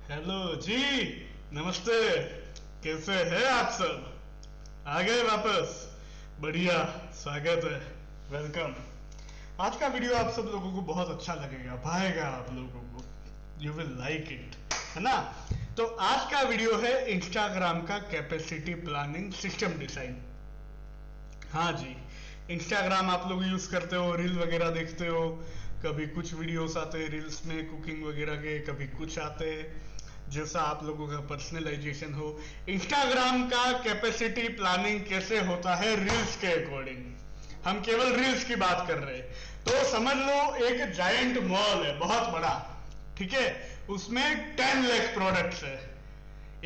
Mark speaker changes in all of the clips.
Speaker 1: Hello जी। नमस्ते। कैसे हैं आप सब? आ गए वापस? बढ़िया। स्वागत है। वेलकम। आज का वीडियो आप सब लोगों को बहुत अच्छा लगेगा, भाएगा आप लोगों को। यू विल लाइक इट, है ना? तो आज का वीडियो है इंस्टाग्राम का कैपेसिटी प्लानिंग सिस्टम डिजाइन। हाँ जी। इंस्टाग्राम आप लोग यूज करते हो, रील वगैरह देखते हो। कभी कुछ वीडियोस आते हैं रील्स में कुकिंग वगैरह के, कभी कुछ आते हैं, जैसा आप लोगों का पर्सनलाइजेशन हो। इंस्टाग्राम का कैपेसिटी प्लानिंग कैसे होता है रील्स के अकॉर्डिंग? हम केवल रील्स की बात कर रहे हैं। तो समझ लो एक जायंट मॉल है, बहुत बड़ा। ठीक है? उसमें 10 लाख प्रोडक्ट्स है।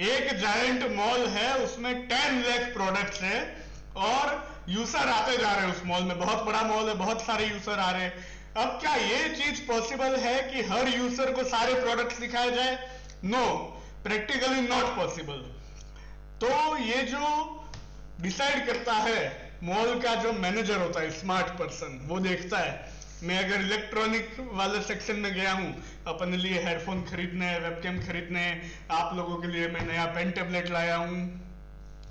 Speaker 1: एक जायंट मॉल है, उसमें 10 लाख प्रोडक्ट्स है। और यूजर आते जा रहे हैं उस मॉल में। बहुत बड़ा मॉल है, बहुत सारे यूजर आ रहे हैं। अब क्या ये चीज पॉसिबल है कि हर यूजर को सारे प्रोडक्ट्स दिखाए जाए? No, practically not possible. तो ये जो डिसाइड करता है मॉल का जो मैनेजर होता है, स्मार्ट पर्सन, वो देखता है मैं अगर इलेक्ट्रॉनिक वाले सेक्शन में गया हूं अपने लिए हेडफोन खरीदने, वेबकैम खरीदने, आप लोगों के लिए मैं नया पेन टेबलेट लाया हूं,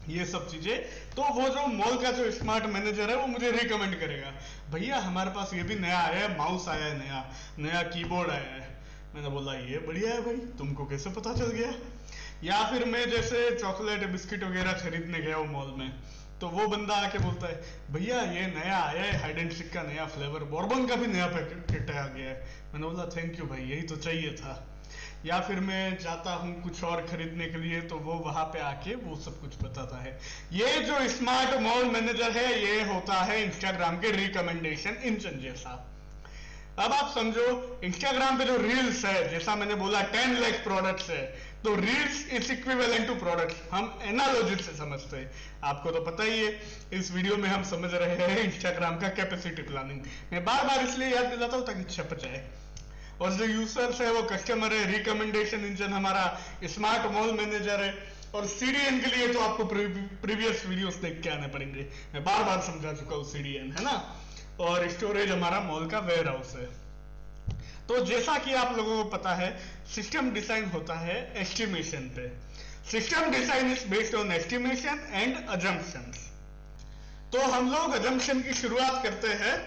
Speaker 1: ये सब चीजें, तो वो जो मॉल का जो स्मार्ट मैनेजर है वो मुझे रिकमेंड करेगा, भैया हमारे पास ये भी नया आया है, माउस आया है, नया नया कीबोर्ड आया है। मैंने बोला ये बढ़िया है भाई, तुमको कैसे पता चल गया? या फिर मैं जैसे चॉकलेट बिस्किट वगैरह खरीदने गया हूँ मॉल में, तो वो बंदा आके बोलता है भैया ये नया आया है, हाइड एंड सीक का नया फ्लेवर, बॉर्बन का भी नया पैकेट आ गया है। मैंने बोला थैंक यू भाई, यही तो चाहिए था। या फिर मैं जाता हूँ कुछ और खरीदने के लिए, तो वो वहां पे आके वो सब कुछ बताता है। ये जो स्मार्ट मॉल मैनेजर है, ये होता है इंस्टाग्राम के रिकमेंडेशन इंजन जैसा। अब आप समझो इंस्टाग्राम पे जो रील्स है, जैसा मैंने बोला 10 लाख प्रोडक्ट्स है, तो reels is equivalent to products. हम एनालॉजी से समझते हैं, आपको तो पता ही है। इस वीडियो में हम समझ रहे हैं इंस्टाग्राम का कैपेसिटी प्लानिंग। मैं बार बार इसलिए याद दिलाता हूं ताकि छप जाए। और जो यूजर्स है वो कस्टमर है, रिकमेंडेशन इंजन हमारा स्मार्ट मॉल मैनेजर है, और सीडीएन के लिए तो आपको प्रीवियस वीडियोस देख के आने पड़ेंगे। मैं बार बार समझा चुका हूं, सीडीएन है ना। और स्टोरेज हमारा मॉल का वेयर हाउस है। तो जैसा कि आप लोगों को पता है, सिस्टम डिजाइन होता है एस्टिमेशन पे। System design is based on estimation and assumptions. तो हम लोग अजम्पशन की शुरुआत करते हैं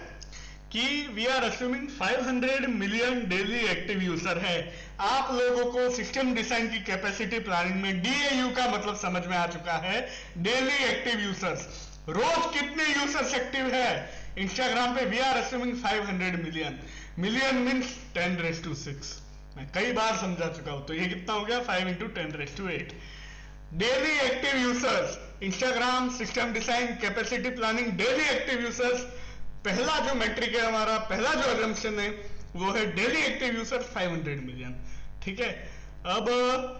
Speaker 1: कि we are assuming 500 million daily active user है। आप लोगों को सिस्टम डिजाइन की कैपेसिटी प्लानिंग में डीएयू का मतलब समझ में आ चुका है, डेली एक्टिव यूजर्स। रोज कितने यूजर्स एक्टिव है इंस्टाग्राम पे? We are assuming 500 million. Million means 10⁻⁶। मैं कई बार समझा चुका हूं, तो ये कितना हो गया? 5 into 10⁸ daily active users. Instagram system design capacity planning daily active users. पहला जो मैट्रिक है हमारा, पहला जो अजम्पशन है वो है डेली एक्टिव यूजर 500 मिलियन। ठीक है? अब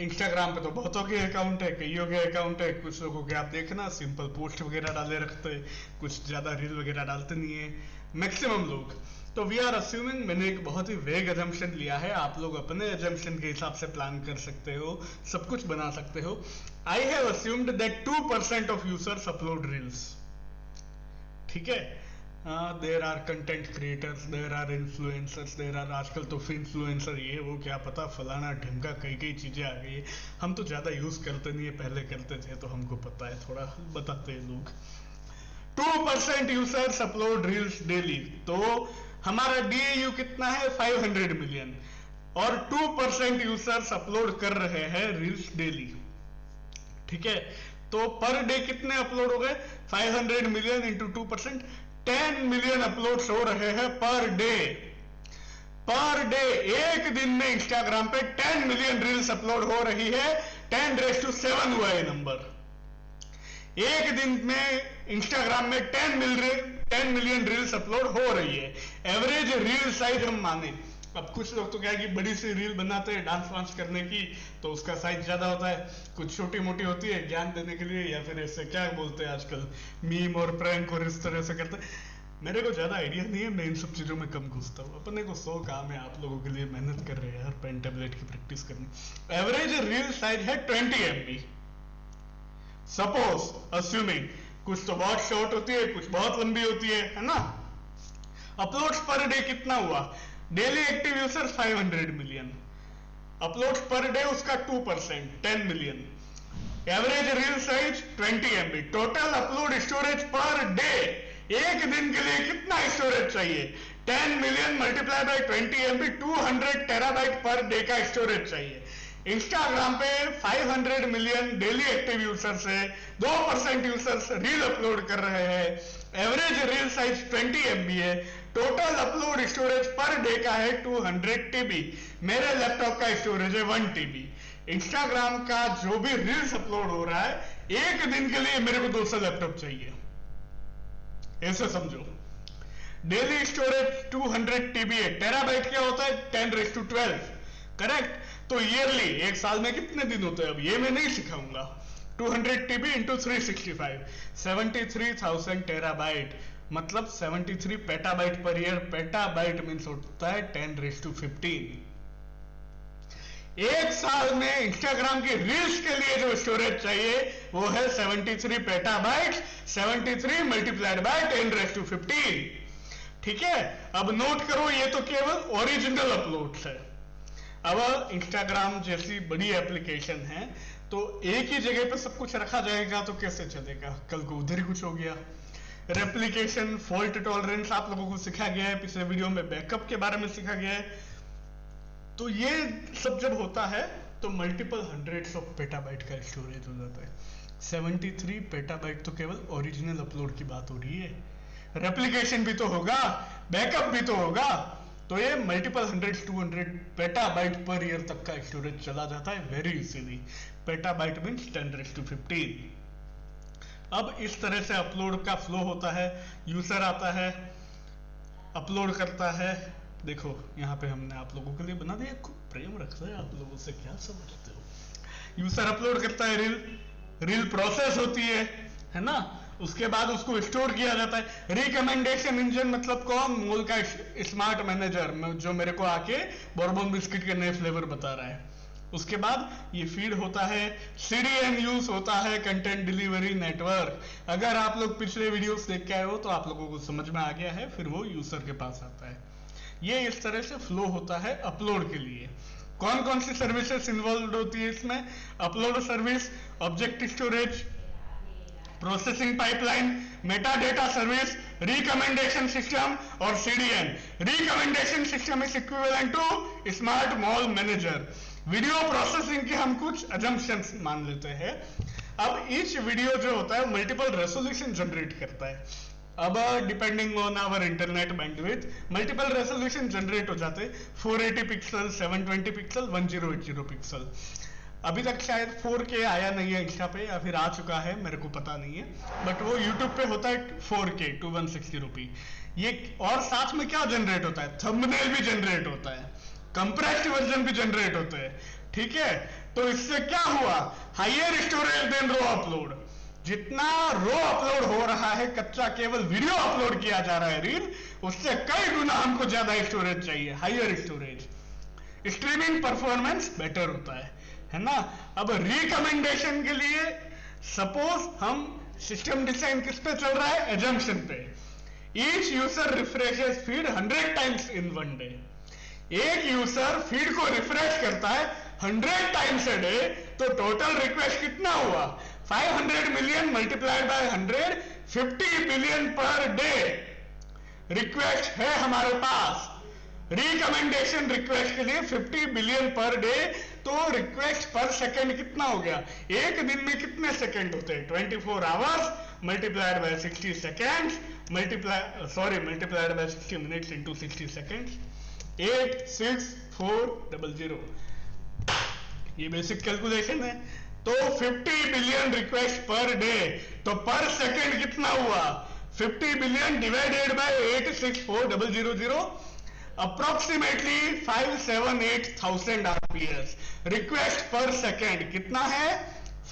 Speaker 1: इंस्टाग्राम पे तो बहुतों के अकाउंट है, कईयों के अकाउंट है। कुछ लोगों के आप देखना सिंपल पोस्ट वगैरह डाले रखते हैं, कुछ ज्यादा रील वगैरह डालते नहीं है मैक्सिमम लोग। तो वी आर अज्यूमिंग, मैंने एक बहुत ही वेग अजम्पशन लिया है, आप लोग अपने अजम्पशन के हिसाब से प्लान कर सकते हो, सब कुछ बना सकते हो। I have assumed that 2% of users upload reels. ठीक है? There are content creators, there are influencers, there are, आजकल तो इन्फ्लुएंसर ये वो क्या पता फलाना ढंगा कई कई चीजें आ गई है। हम तो ज्यादा यूज करते नहीं है, पहले करते थे तो हमको पता है, थोड़ा बताते हैं लोग। 2% यूजर्स अपलोड रील्स डेली, तो हमारा डीएयू कितना है? 500 मिलियन। और 2% यूजर्स अपलोड कर रहे हैं रील्स डेली। ठीक है? तो पर डे कितने अपलोड हो गए? 500 मिलियन इंटू 2%, 10 मिलियन अपलोड्स हो रहे हैं पर डे। पर डे, एक दिन में इंस्टाग्राम पे 10 मिलियन रील्स अपलोड हो रही है। 10⁻⁷ हुआ है नंबर। एक दिन में इंस्टाग्राम में 10 मिलियन रील्स अपलोड हो रही है। एवरेज रील साइज हम माने, अब कुछ लोग तो क्या है कि बड़ी सी रील बनाते हैं डांस वांस करने की, तो उसका साइज ज्यादा होता है। कुछ छोटी मोटी होती है ज्ञान देने के लिए, या फिर ऐसे क्या बोलते हैं आजकल, मीम और प्रैंक और इस तरह से करते हैं। मेरे को ज्यादा आइडिया नहीं है, मैं इन सब चीजों में कम घुसता हूँ। अपने को 100 काम है, आप लोगों के लिए मेहनत कर रहे हैं यार, पेन टेबलेट की प्रैक्टिस करनी। एवरेज रील साइज है 20 MB। सपोज अज्यूमिंग, कुछ तो बहुत शॉर्ट होती है, कुछ बहुत लंबी होती है ना। अपलोड्स पर डे कितना हुआ? Daily active users 500 million. Upload per day उसका 2%, 10 million. Average reel size 20 MB। Total upload storage per day, एक दिन के लिए कितना स्टोरेज चाहिए? 10 million multiply by 20 MB, 200 terabyte per day का स्टोरेज चाहिए। इंस्टाग्राम पे 500 मिलियन डेली एक्टिव यूजर्स है, 2% यूजर्स रील अपलोड कर रहे हैं। एवरेज रील साइज 20 MB है। Total upload storage per day का है 200 TB। मेरे लैपटॉप का स्टोरेज है 1 TB। इंस्टाग्राम का जो भी रील्स अपलोड हो रहा है, एक दिन के लिए मेरे को 200 लैपटॉप चाहिए, ऐसे समझो। डेली स्टोरेज 200 TB है। टेराबाइट क्या होता है? 10⁻12, करेक्ट? तो ईयरली, एक साल में कितने दिन होते हैं? अब ये मैं नहीं सिखाऊंगा। 200 TB इंटू 365, 73,000 टेराबाइट, मतलब 73 petabyte per year. Petabyte means होता है 10⁻15। एक साल में इंस्टाग्राम की रील्स के लिए जो स्टोरेज चाहिए वो है 73 पेटाबाइट, 73 मल्टीप्लाइड बाय 10⁻15। ठीक है, अब नोट करो, ये तो केवल ओरिजिनल अपलोड्स है। अब इंस्टाग्राम जैसी बड़ी एप्लीकेशन है तो एक ही जगह पे सब कुछ रखा जाएगा तो कैसे चलेगा? कल को उधर ही कुछ हो गया। रेप्लिकेशन, फॉल्ट टॉलरेंस आप लोगों को सिखा गया है, पिछले वीडियो में बैकअप के बारे में सिखा गया है। तो ये सब जब होता है तो मल्टीपल हंड्रेड्स ऑफ पेटाबाइट का स्टोरेज हो जाता है। 73 पेटाबाइट तो केवल ओरिजिनल अपलोड की बात हो रही है। रेप्लिकेशन भी तो होगा, बैकअप भी तो होगा, तो ये मल्टीपल 100-200 पेटाबाइट पर ईयर तक का स्टोरेज चला जाता है वेरी इजीली। Petabyte means 10⁻15। अब इस तरह से अपलोड का फ्लो होता है। यूजर आता है, अपलोड करता है। देखो यहाँ पे हमने आप लोगों के लिए बना दिया, खूब प्रेम रखते हैं आप लोगों से, क्या समझते हो। यूजर अपलोड करता है रील, रील प्रोसेस होती है ना, उसके बाद उसको स्टोर किया जाता है। रिकमेंडेशन इंजन मतलब कौन? मोल का स्मार्ट मैनेजर, जो मेरे को आके बोरबॉन बिस्किट के नए फ्लेवर बता रहा है। उसके बाद ये फीड होता है, CDN यूज होता है, कंटेंट डिलीवरी नेटवर्क। अगर आप लोग पिछले वीडियोस देख के आए हो तो आप लोगों को समझ में आ गया है, फिर वो यूजर के पास आता है। ये इस तरह से फ्लो होता है अपलोड के लिए। कौन कौन सी सर्विसेज इन्वॉल्व होती है इसमें? Upload service, object storage, processing pipeline, metadata service, recommendation system और CDN। Recommendation system is equivalent to smart mall manager. Video processing के हम कुछ अजम्पशंस मान लेते हैं। अब ईच वीडियो जो होता है मल्टीपल रेजोल्यूशन जनरेट करता है। अब depending on our internet bandwidth multiple resolution generate हो जाते हैं। 480 पिक्सल, 720 पिक्सल, 1080 पिक्सल। अभी तक शायद 4K आया नहीं है इंस्टा पे, या फिर आ चुका है, मेरे को पता नहीं है, बट वो यूट्यूब पे होता है 4K 2160p। ये और साथ में क्या जनरेट होता है? थंबनेल भी जनरेट होता है, कंप्रेस्ड वर्जन भी जनरेट होते हैं। ठीक है, तो इससे क्या हुआ? हायर स्टोरेज देन रो अपलोड। जितना रो अपलोड हो रहा है, कच्चा केवल वीडियो अपलोड किया जा रहा है रील, उससे कई गुना हमको ज्यादा स्टोरेज चाहिए, higher storage. Streaming performance better होता है ना। अब रिकमेंडेशन के लिए सपोज हम सिस्टम डिजाइन किस पे चल रहा है? एजम्पशन पे। Each user refreshes feed 100 times in one day. एक यूजर फीड को रिफ्रेश करता है 100 टाइम्स अ डे, तो टोटल रिक्वेस्ट कितना हुआ? 500 million multiplied by 100, 50 billion per day request है हमारे पास। रिकमेंडेशन रिक्वेस्ट के लिए 50 बिलियन पर डे, तो रिक्वेस्ट पर सेकंड कितना हो गया? एक दिन में कितने सेकंड होते हैं? 24 hours multiplied by 60 seconds, multiplied by 60 minutes into 60 seconds, 86400। ये बेसिक कैलकुलेशन है। तो 50 बिलियन रिक्वेस्ट पर डे, तो पर सेकंड कितना हुआ? 50 billion divided by 86400, approximately 578,000 RPS। Request पर सेकंड कितना है?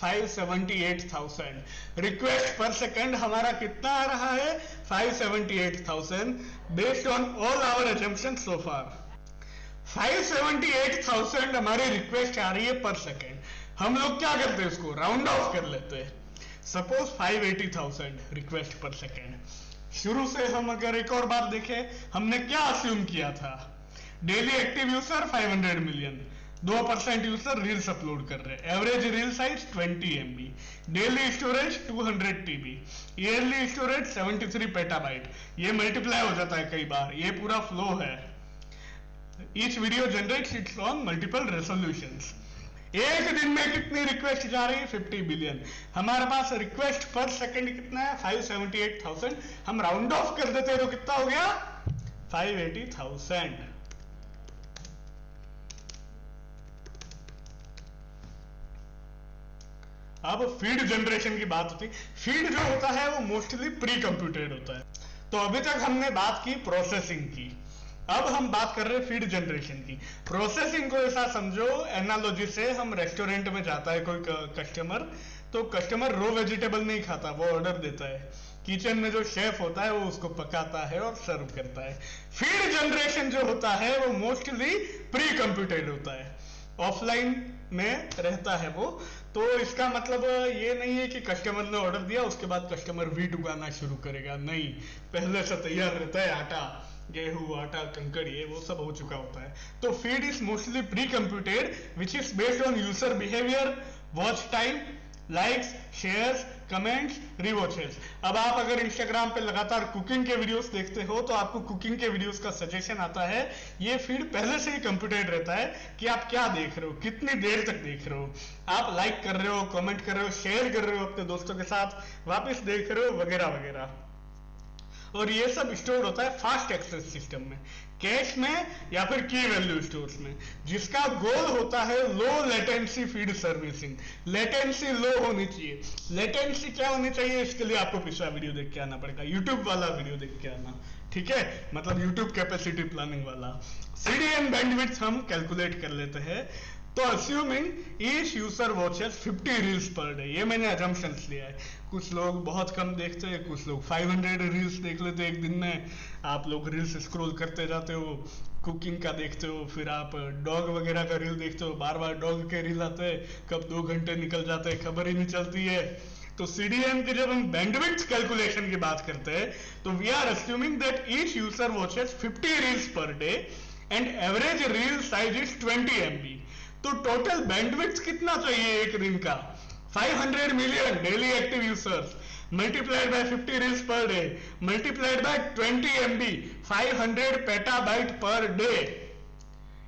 Speaker 1: 578,000। रिक्वेस्ट पर सेकंड हमारा कितना आ रहा है? 578,000 based on all our assumption so far. 578,000 हमारी रिक्वेस्ट आ रही है पर सेकंड। हम लोग क्या करते हैं? इसको राउंड ऑफ कर लेते हैं। सपोज 580,000 रिक्वेस्ट पर सेकंड। शुरू से हम अगर एक और बात देखें, हमने क्या अस्यूम किया था? Daily active user 500 million, 2% user reels upload कर रहे हैं। Average reel size 20 MB, daily storage 200 TB, yearly storage 73 petabyte. ये मल्टीप्लाई हो जाता है कई बार, ये पूरा फ्लो है। Each video generates it's on multiple resolutions. एक दिन में कितनी रिक्वेस्ट जा रही है? 50 बिलियन। हमारे पास रिक्वेस्ट पर सेकंड कितना है? 578,000। हम राउंड ऑफ कर देते हैं तो कितना हो गया? 580,000। अब फीड जनरेशन की बात होती है। फीड जो होता है वो मोस्टली प्री कंप्यूटेड होता है। तो अभी तक हमने बात की प्रोसेसिंग की, अब हम बात कर रहे हैं फीड जनरेशन की। प्रोसेसिंग को ऐसा समझो, एनालॉजी से हम रेस्टोरेंट में जाता है कोई कस्टमर, तो कस्टमर रो वेजिटेबल नहीं खाता, वो ऑर्डर देता है। किचन में जो शेफ होता है वो उसको पकाता है और सर्व करता है। फीड जनरेशन जो होता है वो मोस्टली प्री कंप्यूटेड होता है, ऑफलाइन में रहता है वो। तो इसका मतलब ये नहीं है कि कस्टमर ने ऑर्डर दिया उसके बाद कस्टमर वीट उगाना शुरू करेगा, नहीं, पहले से तैयार रहता है। आटा, गेहूं, आटा, कंकड़, ये वो सब हो चुका होता है। तो feed is mostly precomputed which is based on user behaviour, watch time, likes, shares, comments, rewatches. अब आप अगर इंस्टाग्राम पे लगातार कुकिंग के वीडियोस देखते हो तो आपको कुकिंग के वीडियोस का सजेशन आता है। ये फीड पहले से ही कंप्यूटेड रहता है कि आप क्या देख रहे हो, कितनी देर तक देख रहे हो, आप लाइक कर रहे हो, कमेंट कर रहे हो, शेयर कर रहे हो अपने दोस्तों के साथ, वापस देख रहे हो, वगैरह वगैरह। और ये सब स्टोर होता है फास्ट एक्सेस सिस्टम में, कैश में या फिर की वैल्यू स्टोर्स में, जिसका गोल होता है low latency feed servicing. Latency low होनी चाहिए। लेटेंसी क्या होनी चाहिए, इसके लिए आपको पिछला वीडियो देख के आना पड़ेगा, यूट्यूब वाला वीडियो देख के आना, ठीक है, मतलब यूट्यूब कैपेसिटी प्लानिंग वाला। CDN बैंडविड्थ हम कैलकुलेट कर लेते हैं। तो assuming each user watches 50 reels per day, ये मैंने अजम्पशंस लिया है। कुछ लोग बहुत कम देखते हैं, कुछ लोग 500 रील्स देख लेते हैं एक दिन में। आप लोग रील्स स्क्रॉल करते जाते हो, कुकिंग का देखते हो, फिर आप डॉग वगैरह का रील देखते हो, बार बार डॉग के रील आते हैं, कब 2 घंटे निकल जाते हैं खबर ही नहीं चलती है। तो CDN की जब हम बैंडविड्थ कैलकुलेशन की बात करते हैं तो we are assuming that each user watches 50 reels per day and average reel size is 20 MB। तो टोटल बैंडविड्थ कितना चाहिए एक दिन का? 500 million daily active users multiplied by 50 reels per day multiplied by 20 MB, 500 petabyte per day.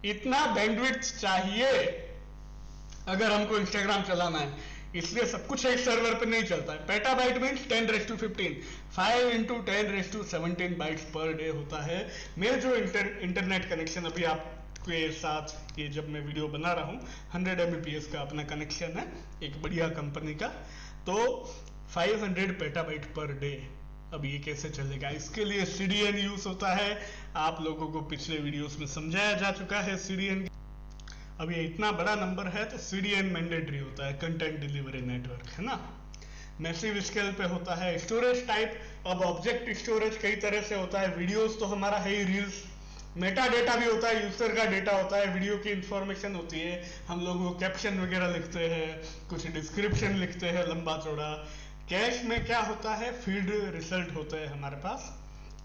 Speaker 1: इतना bandwidth चाहिए अगर हमको इंस्टाग्राम चलाना है। इसलिए सब कुछ एक सर्वर पे नहीं चलता है। Petabyte means 10⁻15, 5 × 10⁻17 bytes per day होता है। मेरा जो इंटरनेट कनेक्शन अभी आपके साथ ये जब मैं वीडियो बना रहा हूँ 100 Mbps का अपना कनेक्शन है, एक बढ़िया कंपनी का। तो 500 पेटाबाइट पर डे। अब ये कैसे चलेगा? इसके लिए CDN यूज होता है। आप लोगों को पिछले वीडियोस में समझाया जा चुका है CDN। अब ये इतना बड़ा नंबर है तो CDN मैंडेटरी होता है, कंटेंट डिलीवरी नेटवर्क, है ना। मैसिव स्केल पे होता है। स्टोरेज टाइप, अब ऑब्जेक्ट स्टोरेज कई तरह से होता है। वीडियोस तो हमारा है ही, रील्स। मेटा डेटा भी होता है, यूजर का डेटा होता है, वीडियो की इंफॉर्मेशन होती है, हम लोग वो कैप्शन वगैरह लिखते हैं, कुछ डिस्क्रिप्शन लिखते हैं लंबा चौड़ा। कैश में क्या होता है? फीड रिजल्ट होते हैं हमारे पास।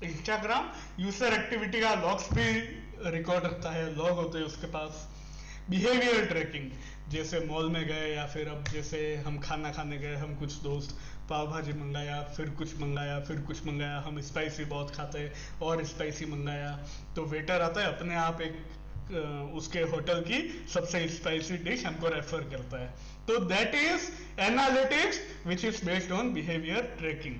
Speaker 1: इंस्टाग्राम यूजर एक्टिविटी का लॉग्स भी रिकॉर्ड रखता है, लॉग होते हैं उसके पास। बिहेवियर ट्रैकिंग, जैसे मॉल में गए या फिर अब जैसे हम खाना खाने गए, हम कुछ दोस्त पाव भाजी मंगाया, फिर कुछ मंगाया, फिर कुछ मंगाया, हम स्पाइसी बहुत खाते हैं और स्पाइसी मंगाया, तो वेटर आता है अपने आप एक उसके होटल की सबसे स्पाइसी डिश हमको रेफर करता है। तो that is analytics which is based on behaviour tracking.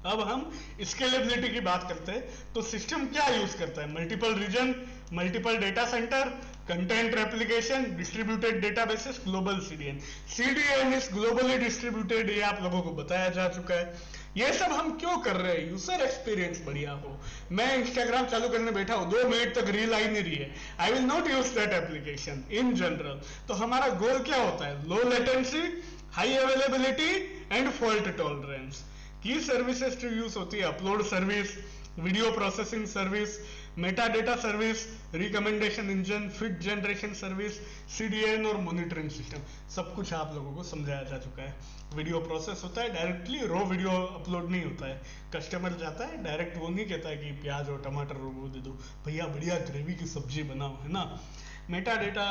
Speaker 1: अब हम स्केलेबिलिटी की बात करते हैं तो सिस्टम क्या यूज करता है? Multiple region, multiple data centre, content replication, distributed databases, global CDN। CDN is globally distributed, ये आप लोगों को बताया जा चुका है। ये सब हम क्यों कर रहे हैं? यूजर एक्सपीरियंस बढ़िया हो। मैं इंस्टाग्राम चालू करने बैठा हूं, 2 मिनट तक रील आई नहीं रही है, I will not use that application in general. तो हमारा गोल क्या होता है? Low latency, high availability and fault tolerance. की सर्विसेज टू यूज होती है upload service, video processing service, Meta data service, recommendation engine, fit generation service, CDN और monitoring system. सब कुछ आप लोगों को समझाया जा चुका है। वीडियो प्रोसेस होता है, डायरेक्टली रो वीडियो अपलोड नहीं होता है। कस्टमर जाता है डायरेक्ट, वो नहीं कहता है कि प्याज और टमाटर और वो दे दो, भैया बढ़िया ग्रेवी की सब्जी बनाओ, है ना। मेटा डेटा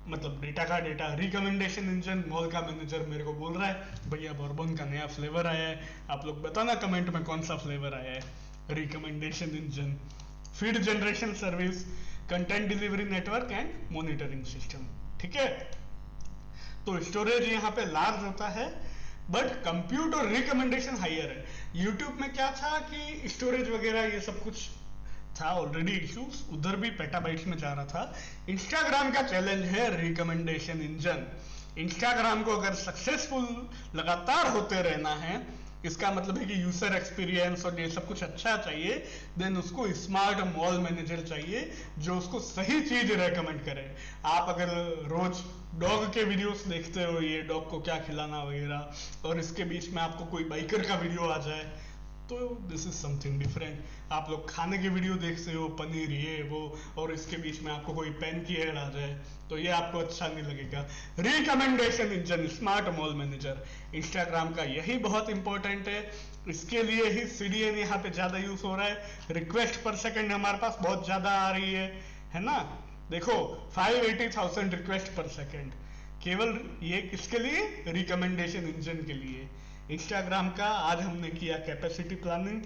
Speaker 1: मतलब डेटा का डेटा, रिकमेंडेशन इंजन, मॉल का मैनेजर मेरे को बोल रहा है भैया बोरबन का नया फ्लेवर आया है, आप लोग बताना कमेंट में कौन सा फ्लेवर आया है। Recommendation engine, feed generation service, content delivery network and monitoring system. ठीक है, तो स्टोरेज यहाँ पे लार्ज होता है बट कंप्यूट और रिकमेंडेशन हाइयर है। यूट्यूब में क्या था कि स्टोरेज वगैरह ये सब कुछ था ऑलरेडी इश्यूज, उधर भी पेटाबाइट्स में जा रहा था। इंस्टाग्राम का चैलेंज है रिकमेंडेशन इंजन। इंस्टाग्राम को अगर सक्सेसफुल लगातार होते रहना है, इसका मतलब है कि यूजर एक्सपीरियंस और ये सब कुछ अच्छा चाहिए, देन उसको स्मार्ट मॉल मैनेजर चाहिए जो उसको सही चीज रेकमेंड करे। आप अगर रोज डॉग के वीडियोस देखते हो, ये डॉग को क्या खिलाना वगैरह, और इसके बीच में आपको कोई बाइकर का वीडियो आ जाए तो दिस इज समथिंग डिफरेंट। आप लोग खाने के वीडियो देखते हो, पनीर ये वो, और इसके बीच में आपको कोई पेन की एड आ जाए तो ये आपको अच्छा नहीं लगेगा। Recommendation engine, smart mall manager, Instagram का यही बहुत इंपॉर्टेंट है। इसके लिए ही सीडीएन यहाँ पे ज्यादा यूज हो रहा है। रिक्वेस्ट पर सेकंड हमारे पास बहुत ज्यादा आ रही है ना। देखो 580,000 रिक्वेस्ट पर सेकंड, केवल ये किसके लिए? रिकमेंडेशन इंजन के लिए। इंस्टाग्राम का आज हमने किया कैपेसिटी प्लानिंग,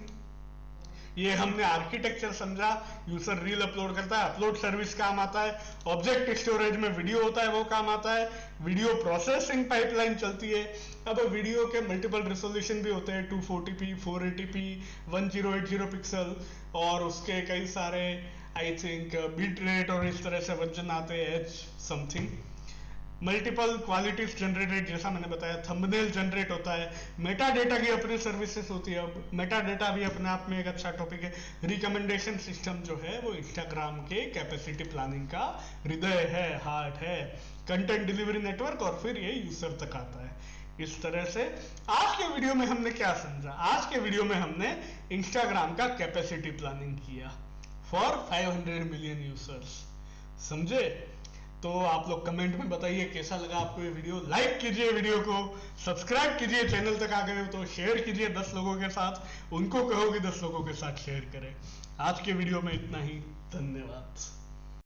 Speaker 1: ये हमने आर्किटेक्चर समझा। यूजर रील अपलोड करता है, अपलोड सर्विस काम आता है। ऑब्जेक्ट स्टोरेज में वीडियो होता है, वो काम आता है। वीडियो प्रोसेसिंग पाइपलाइन चलती है। अब वीडियो के मल्टीपल रेजोल्यूशन भी होते हैं, 240p, 480p, 1080 पिक्सल, और उसके कई सारे आई थिंक बिट रेट और इस तरह से वर्जन आते हैं, H something. Multiple qualities generated, जैसा मैंने बताया, थंबनेल जनरेट होता है। मेटा डेटा की अपनी सर्विसेज होती है। अब मेटा डेटा भी अपने आप में एक अच्छा टॉपिक है। रिकमेंडेशन सिस्टम जो है वो इंस्टाग्राम के कैपेसिटी प्लानिंग का हृदय है, हार्ट है। कंटेंट डिलीवरी नेटवर्क, और फिर ये यूजर तक आता है। इस तरह से आज के वीडियो में हमने क्या समझा? आज के वीडियो में हमने इंस्टाग्राम का कैपेसिटी प्लानिंग किया फॉर 500 मिलियन यूजर्स। समझे? तो आप लोग कमेंट में बताइए कैसा लगा आपको ये वीडियो। लाइक कीजिए वीडियो को, सब्सक्राइब कीजिए, चैनल तक आ गए हो तो शेयर कीजिए 10 लोगों के साथ, उनको कहो कि 10 लोगों के साथ शेयर करें। आज के वीडियो में इतना ही, धन्यवाद।